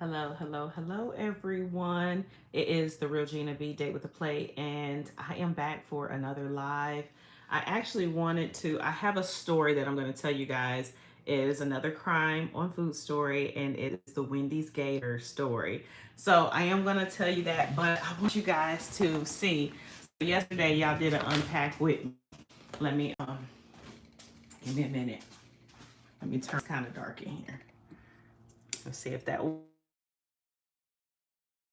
Hello, everyone. It is the Real Gina B Date with a Plate, and I am back for another live. I actually I have a story that I'm going to tell you guys. It is another crime on Food Story, and it is the Wendy's Gator story. So I am going to tell you that, but I want you guys to see. So yesterday, y'all did an unpack with me. Let me, give me a minute. Let me turn, it's kind of dark in here. Let's see if that.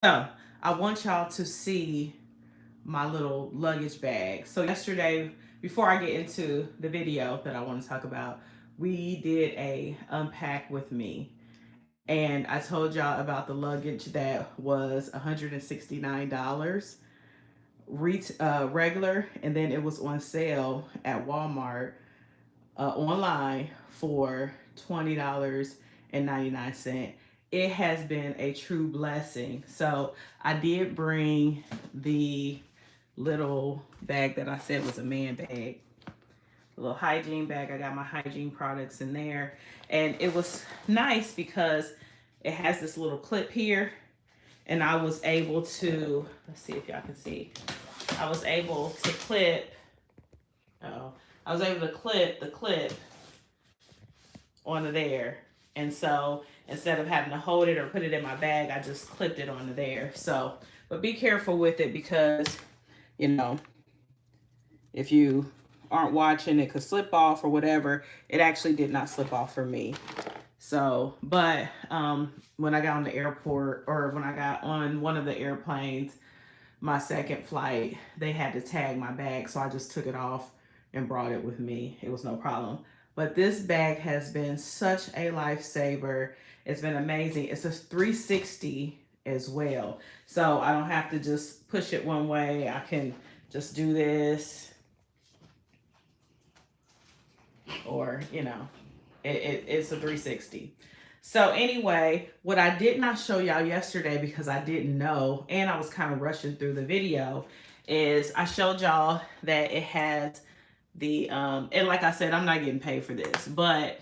So I want y'all to see my little luggage bag. So yesterday, before I get into the video that I want to talk about, we did a unpack with me. And I told y'all about the luggage that was $169 regular, and then it was on sale at Walmart online for $20.99. It has been a true blessing. So I did bring the little bag that I said was a man bag, a little hygiene bag. I got my hygiene products in there. And it was nice because it has this little clip here. And I was able to, let's see if y'all can see. I was able to clip, oh, I was able to clip the clip onto there. And so instead of having to hold it or put it in my bag, I just clipped it onto there. So, but be careful with it because, you know, if you aren't watching, it could slip off or whatever. It actually did not slip off for me. So, but when I got on the airport, or when I got on one of the airplanes, my second flight, they had to tag my bag. So I just took it off and brought it with me. It was no problem. But this bag has been such a lifesaver. It's been amazing. It's a 360 as well. So I don't have to just push it one way. I can just do this, or, it's a 360. So anyway, what I did not show y'all yesterday because I didn't know, and I was kind of rushing through the video, is I showed y'all that it has the, and like I said, I'm not getting paid for this, but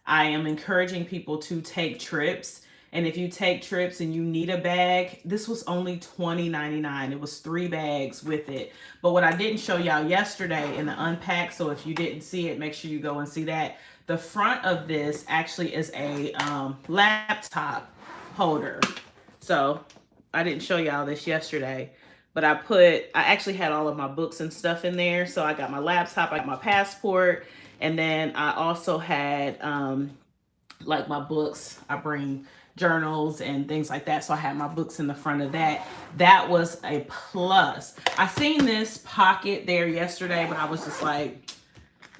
I am encouraging people to take trips. And if you take trips and you need a bag, this was only $20.99. It was 3 bags with it. But what I didn't show y'all yesterday in the unpack, so if you didn't see it, make sure you go and see that. The front of this actually is a laptop holder. So I didn't show y'all this yesterday, but I actually had all of my books and stuff in there. So I got my laptop, I got my passport, and then I also had like my books. I bring journals and things like that. So I had my books in the front of that. That was a plus. I seen this pocket there yesterday, but I was just like,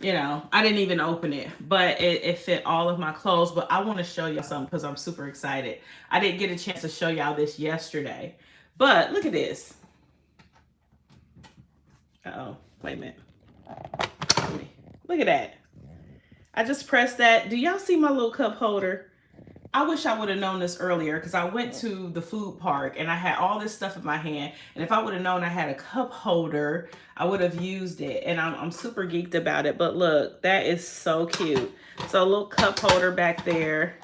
I didn't even open it, but it fit all of my clothes. But I want to show y'all something because I'm super excited. I didn't get a chance to show y'all this yesterday, but look at this. Uh-oh, wait a minute. Look at that. I just pressed that. Do y'all see my little cup holder? I wish I would have known this earlier because I went to the food park and I had all this stuff in my hand. And if I would have known I had a cup holder, I would have used it. And I'm super geeked about it. But look, that is so cute. So a little cup holder back there.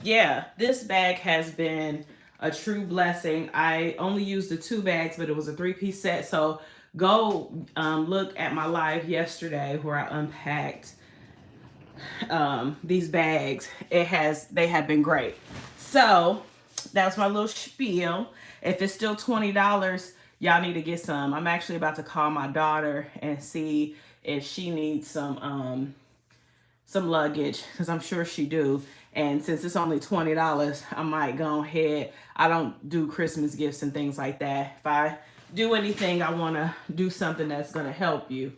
Yeah, this bag has been a true blessing. I only used the 2 bags, but it was a 3-piece set. So go look at my live yesterday where I unpacked these bags. They have been great. So that's my little spiel. If it's still $20, y'all need to get some. I'm actually about to call my daughter and see if she needs some luggage, because I'm sure she do. And since it's only $20, I might go ahead. I don't do Christmas gifts and things like that. If I do anything, I want to do something that's going to help you.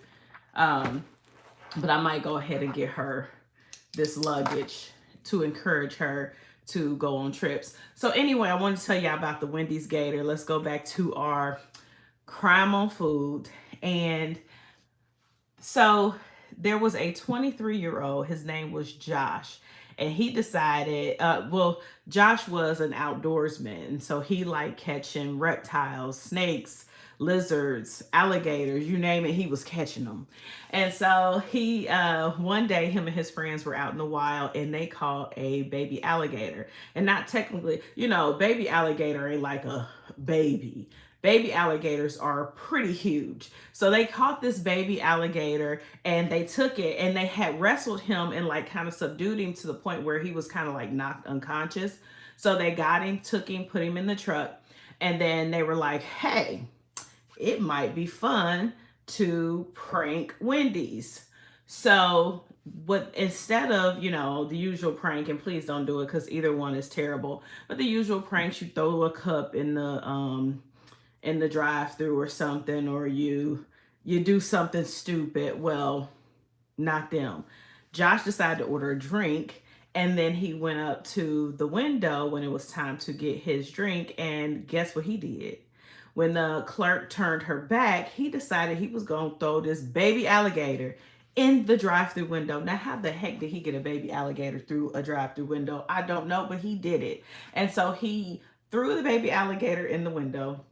But I might go ahead and get her this luggage to encourage her to go on trips. So anyway, I want to tell y'all about the Wendy's Gator. Let's go back to our crime on food. And so there was a 23-year-old, his name was Josh, and he decided, Josh was an outdoorsman, so he liked catching reptiles, snakes, lizards, alligators, you name it, he was catching them. And so he, one day, him and his friends were out in the wild and they caught a baby alligator. And not technically, baby alligator ain't like a baby. Baby alligators are pretty huge. So they caught this baby alligator and they took it and they had wrestled him and like kind of subdued him to the point where he was kind of like knocked unconscious. So they got him, took him, put him in the truck, and then they were like, hey, it might be fun to prank Wendy's. So what, instead of, the usual prank, and please don't do it because either one is terrible, but the usual pranks, you throw a cup in the drive-through or something, or you do something stupid. Well, not them. Josh decided to order a drink, and then he went up to the window when it was time to get his drink, and guess what he did? When the clerk turned her back, he decided he was going to throw this baby alligator in the drive-through window. Now, how the heck did he get a baby alligator through a drive-through window? I don't know, but he did it. And so he threw the baby alligator in the window.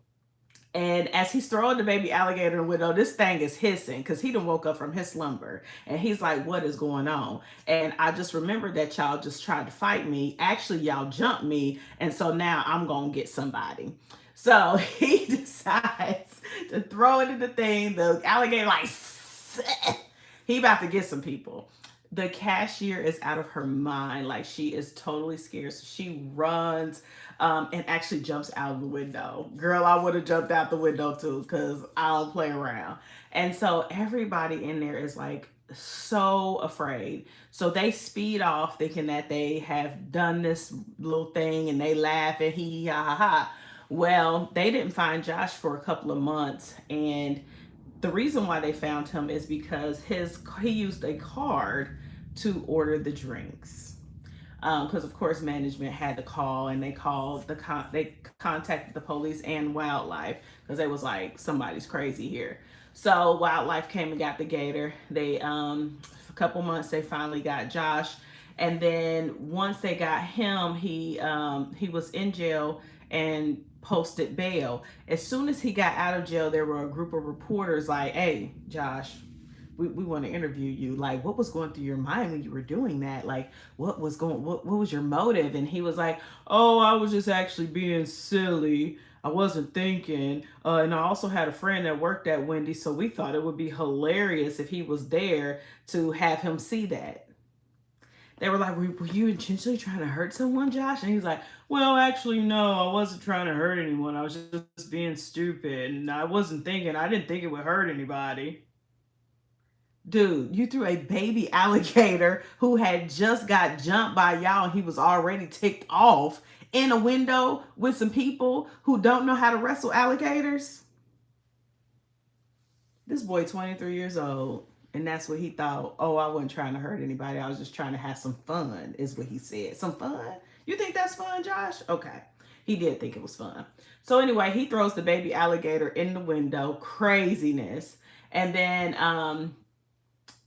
And as he's throwing the baby alligator in the window, this thing is hissing because he done woke up from his slumber. And he's like, what is going on? And I just remembered that y'all just tried to fight me. Actually, y'all jumped me. And so now I'm going to get somebody. So he decides to throw it in the thing. The alligator like, he about to get some people. The cashier is out of her mind. Like, she is totally scared. So she runs and actually jumps out of the window. Girl, I would have jumped out the window too because I don't play around. And so everybody in there is like so afraid. So they speed off thinking that they have done this little thing and they laugh and hee hee ha ha ha. Well, they didn't find Josh for a couple of months, and the reason why they found him is because he used a card to order the drinks. Because of course management had to call, and they contacted the police and wildlife because they was like, somebody's crazy here. So wildlife came and got the gator. They a couple months they finally got Josh, and then once they got him, he was in jail and posted bail. As soon as he got out of jail, there were a group of reporters like, hey, Josh, we want to interview you. Like, what was going through your mind when you were doing that? Like, what was your motive? And he was like, oh, I was just actually being silly. I wasn't thinking. And I also had a friend that worked at Wendy, so we thought it would be hilarious if he was there to have him see that. They were like, were you intentionally trying to hurt someone, Josh? And he's like, well, actually, no, I wasn't trying to hurt anyone. I was just being stupid. And I wasn't thinking, I didn't think it would hurt anybody. Dude, you threw a baby alligator who had just got jumped by y'all and he was already ticked off in a window with some people who don't know how to wrestle alligators. This boy, 23 years old. And that's what he thought. Oh, I wasn't trying to hurt anybody. I was just trying to have some fun, is what he said. Some fun? You think that's fun, Josh? Okay. He did think it was fun. So anyway, he throws the baby alligator in the window. Craziness. And then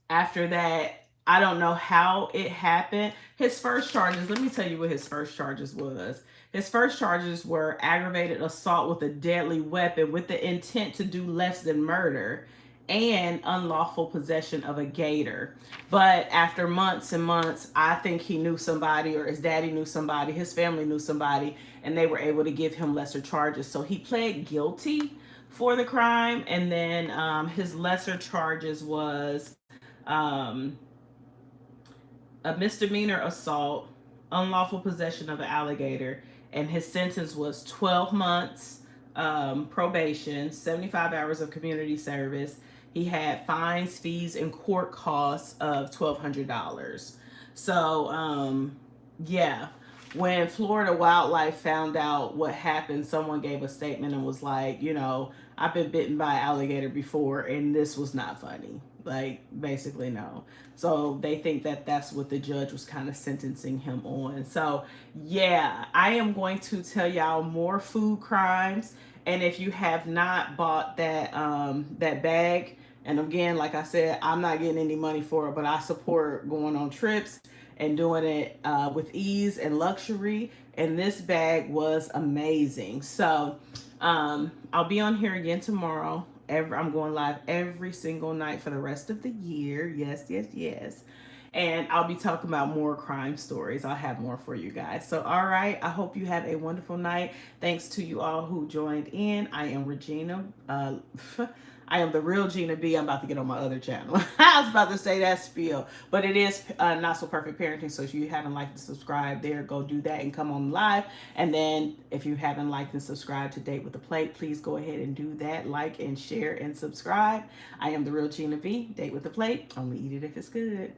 after that, I don't know how it happened. His first charges, let me tell you what his first charges was. His first charges were aggravated assault with a deadly weapon with the intent to do less than murder, and unlawful possession of a gator. But after months and months, I think he knew somebody, or his daddy knew somebody, his family knew somebody, and they were able to give him lesser charges. So he pled guilty for the crime, and then his lesser charges was a misdemeanor assault, unlawful possession of an alligator, and his sentence was 12 months probation, 75 hours of community service. He had fines, fees, and court costs of $1,200. So, yeah. When Florida Wildlife found out what happened, someone gave a statement and was like, I've been bitten by an alligator before, and this was not funny. Like, basically, no. So they think that that's what the judge was kind of sentencing him on. So, yeah, I am going to tell y'all more food crimes. And if you have not bought that bag, and again, like I said, I'm not getting any money for it, but I support going on trips and doing it with ease and luxury. And this bag was amazing. So I'll be on here again tomorrow. I'm going live every single night for the rest of the year. Yes, yes, yes. And I'll be talking about more crime stories. I'll have more for you guys. So, all right. I hope you have a wonderful night. Thanks to you all who joined in. I am Regina. I am the real Gina B. I'm about to get on my other channel. I was about to say that spiel, but it is Not So Perfect Parenting. So if you haven't liked and subscribed there, go do that and come on live. And then if you haven't liked and subscribed to Date with a Plate, please go ahead and do that. Like and share and subscribe. I am the real Gina B. Date with a Plate. Only eat it if it's good.